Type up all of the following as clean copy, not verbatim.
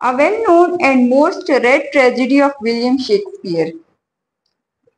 A well known and most read tragedy of William Shakespeare।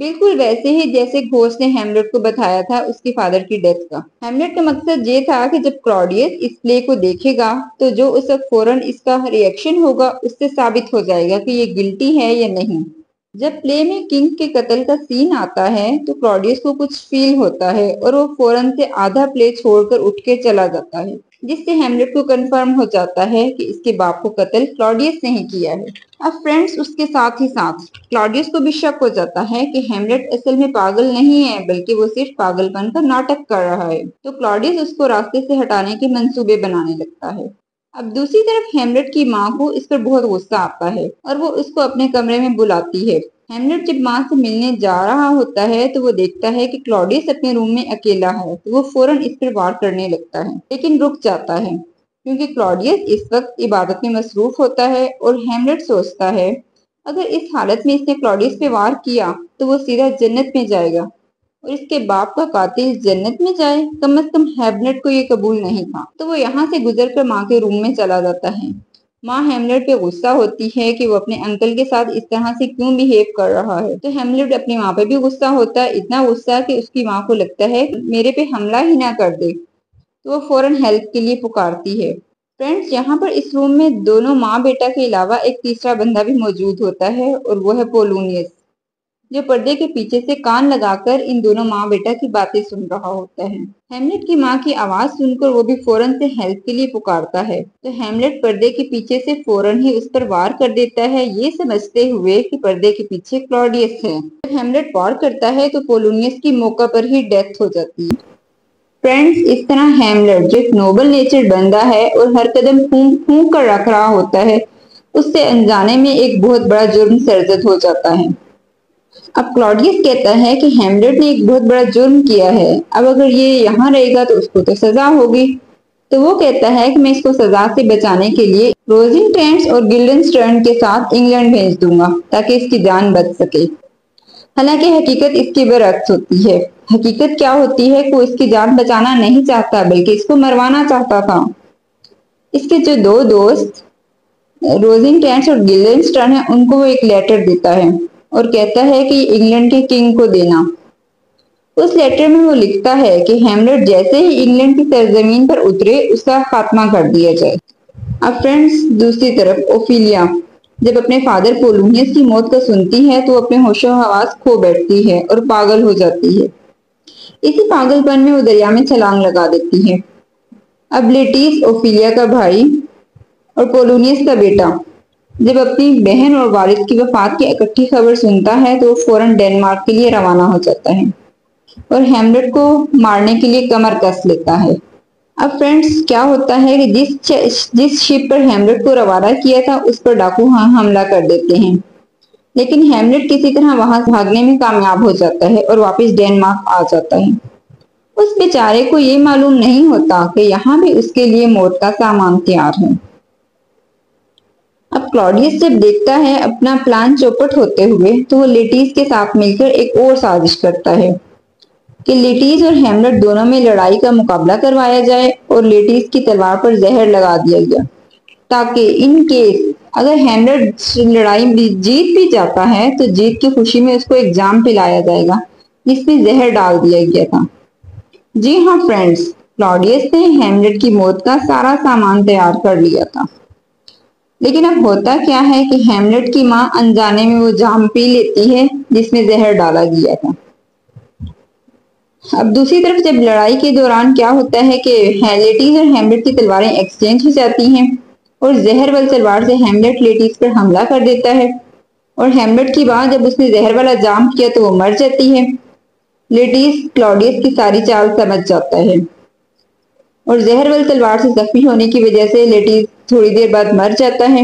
بالکل ویسے ہی جیسے ghost نے ہیملیٹ کو بتایا تھا اس کی فادر کی ڈیتھ کا۔ ہیملیٹ کا مقصد یہ تھا کہ جب کلاڈیس اس پلے کو دیکھے گا تو جو اس وقت فوراً اس کا ریئیکشن ہوگا اس سے ثابت ہو جائے گا کہ یہ گلٹی ہے یا نہیں۔ جب پلے میں کنگ کے قتل کا سین آتا ہے تو کلاڈیس کو کچھ فیل ہوتا ہے اور وہ فوراً سے آدھا پلے چھوڑ کر اٹھ کے چلا جاتا ہے، جس سے ہیملیٹ کو کنفرم ہو جاتا ہے کہ اس کے باپ کو قتل کلاڈیس نے ہی کیا ہے۔ اب فرینڈز اس کے ساتھ ہی ساتھ کلاڈیس کو بھی شک ہو جاتا ہے کہ ہیملیٹ اصل میں پاگل نہیں ہے بلکہ وہ صرف پاگل پن کا ناٹک کر رہا ہے، تو کلاڈیس اس کو راستے سے ہٹانے کے منصوبے بنانے لگتا ہے۔ اب دوسری طرف ہیملیٹ کی ماں کو اس پر بہت غصہ آتا ہے اور وہ اس کو اپنے کمرے میں بلاتی ہے۔ ہیملیٹ جب ماں سے ملنے جا رہا ہوتا ہے تو وہ دیکھتا ہے کہ کلاڈیس اپنے روم میں اکیلا ہے، تو وہ فوراً اس پر وار کرنے لگتا ہے لیکن رک جاتا ہے کیونکہ کلاڈیس اس وقت عبادت میں مصروف ہوتا ہے اور ہیملیٹ سوچتا ہے اگر اس حالت میں اس نے کلاڈیس پہ وار کیا تو وہ سیدھا جنت میں جائے گا اور اس کے باپ کا قاتل جنت میں جائے، کم از کم ہیملیٹ کو یہ قبول نہیں تھا، تو وہ یہاں سے گزر کر ماں کے روم میں چلا جاتا ہے۔ ماں ہیملیٹ پہ غصہ ہوتی ہے کہ وہ اپنے انکل کے ساتھ اس طرح سے کیوں بیہیو کر رہا ہے، تو ہیملیٹ اپنی ماں پہ بھی غصہ ہوتا ہے، اتنا غصہ کہ اس کی ماں کو لگتا ہے میرے پہ حملہ ہی نہ کر دے، تو وہ فوراً ہیلپ کے لیے پکارتی ہے۔ فرینڈز یہاں پر اس روم میں دونوں ماں بیٹا کے علاوہ ایک تیسرا بندہ بھی موجود ہوتا ہے اور وہ ہے پولونیس، جو پردے کے پیچھے سے کان لگا کر ان دونوں ماں بیٹا کی باتیں سن رہا ہوتا ہے۔ ہیملیٹ کی ماں کی آواز سن کر وہ بھی فوراً سے ہیلپ کے لیے پکارتا ہے، تو ہیملیٹ پردے کے پیچھے سے فوراً ہی اس پر وار کر دیتا ہے، یہ سمجھتے ہوئے کہ پردے کے پیچھے کلاڈیس ہے۔ جب ہیملیٹ وار کرتا ہے تو پولونیس کی موقع پر ہی ڈیتھ ہو جاتی ہے۔ فرینڈز اس طرح ہیملیٹ جو ایک نوبل نیچر بندہ ہے اور ہر قدم پھونک پھونک کر رکھ رہا ہوتا ہے، اس سے انجانے میں ایک بہت بڑا جرم سرزد ہو جاتا ہے۔ اب کلاڈیس کہتا ہے کہ ہیملیٹ نے ایک بہت بڑا جرم کیا ہے، اب اگر یہ یہاں رہے گا تو اس کو تو سزا ہوگی، تو وہ کہتا ہے کہ میں اس کو سزا سے بچانے کے لیے روزنگٹینس اور گلڈنسٹرن کے ساتھ انگلینڈ بھیج دوں گا تاکہ اس کی جان بچ سکے۔ حالانکہ حقیقت اس کے برعکس ہوتی ہے۔ حقیقت کیا ہوتی ہے کہ وہ اس کی جان بچانا نہیں چاہتا بلکہ اس کو مروانا چاہتا تھا۔ اس کے جو دو دوست روزنگٹینس اور گلڈنسٹرن ہیں ان کو وہ ایک لیٹر دیتا ہے اور کہتا ہے کہ انگلینڈ کے کنگ کو دینا۔ اس لیٹر میں وہ لکھتا ہے کہ ہیملیٹ جیسے ہی انگلینڈ کی سرزمین پر اترے اس کا خاتمہ کر دیا جائے۔ اب فرینڈز دوسری طرف اوفیلیا جب اپنے فادر پولونیس کی موت کا سنتی ہے تو وہ اپنے ہوش و حواس کھو بیٹھتی ہے اور پاگل ہو جاتی ہے۔ اسی پاگل پن میں وہ دریا میں چھلانگ لگا دیتی ہے۔ اب لیٹیس اوفیلیا کا بھائی اور پولونیس کا بیٹا جب اپنی بہن اور والد کی وفات کی اکٹھی خبر سنتا ہے تو وہ فوراً ڈنمارک کے لیے روانہ ہو جاتا ہے اور ہیملیٹ کو مارنے کے لیے کمر کس لیتا ہے۔ اب فرینڈز کیا ہوتا ہے کہ جس شپ پر ہیملیٹ کو روانہ کیا تھا اس پر ڈاکو حملہ کر دیتے ہیں، لیکن ہیملیٹ کسی طرح وہاں سے بھاگنے میں کامیاب ہو جاتا ہے اور واپس ڈنمارک آ جاتا ہے۔ اس بیچارے کو یہ معلوم نہیں ہوتا کہ یہاں بھی اس کے لیے موت کا سامان تیار ہے۔ اب کلاڈیس جب دیکھتا ہے اپنا پلان چوپٹ ہوتے ہوئے تو وہ لیٹیس کے ساتھ مل کر ایک اور سازش کرتا ہے کہ لیٹیس اور ہیملیٹ دونوں میں لڑائی کا مقابلہ کروایا جائے اور لیٹیس کی تلوار پر زہر لگا دیا گیا تاکہ ان کیس اگر ہیملیٹ لڑائی میں جیت بھی جاتا ہے تو جیت کی خوشی میں اس کو ایک جام پلایا جائے گا جس میں زہر ڈال دیا گیا تھا۔ جی ہاں فرینڈز، کلاڈیس نے ہیملیٹ کی موت کا سارا سامان تیار کر لیا تھا، لیکن اب ہوتا کیا ہے کہ ہیملیٹ کی ماں انجانے میں وہ جام پی لیتی ہے جس میں زہر ڈالا گیا تھا۔ اب دوسری طرف جب لڑائی کے دوران کیا ہوتا ہے کہ لیٹیس اور ہیملیٹ کی تلواریں ایکسچینج ہو جاتی ہیں اور زہر والی تلوار سے ہیملیٹ لیٹیس پر حملہ کر دیتا ہے اور ہیملیٹ کی ماں جب اس نے زہر والا جام کیا تو وہ مر جاتی ہے۔ لیٹیس کلاڈیس کی ساری چال سمجھ جاتا ہے اور زہر والی تلوار سے زخمی ہونے کی وجہ سے لیٹیس تھوڑی دیر بعد مر جاتا ہے۔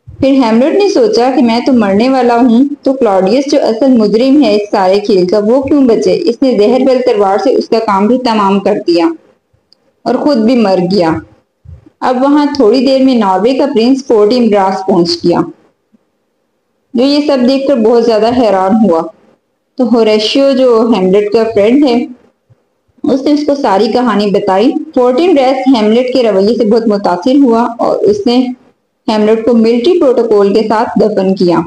پھر ہیملیٹ نے سوچا کہ میں تو مرنے والا ہوں، تو کلاڈیس جو اصل مجرم ہے اس سارے کھیل کا وہ کیوں بچے، اس نے زہر والی تلوار سے اس کا کام بھی تمام کر دیا اور خود بھی مر گیا۔ اب وہاں تھوڑی دیر میں ناروے کا پرنس فورٹنبراس پہنچ گیا جو یہ سب دیکھ کر بہت زیادہ حیران ہوا، تو ہوریشیو جو ہیملیٹ کا فرینڈ ہے اس نے اس کو ساری کہانی بتائی۔ فورٹنبراس ہیملیٹ کے رویے سے بہت متاثر ہوا اور اس نے ہیملیٹ کو ملٹری پروٹوکول کے ساتھ دفن کیا۔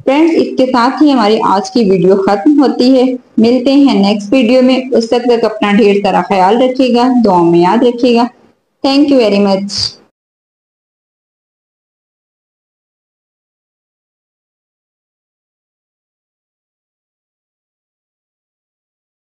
فرینڈز اس کے ساتھ ہی ہماری آج کی ویڈیو ختم ہوتی ہے. ملتے ہیں نیکسٹ ویڈیو میں. اس تک اپنا ڈھیر سارا خیال رکھیے گا, دعاؤں میں یاد رکھیے گا. Thank you very much.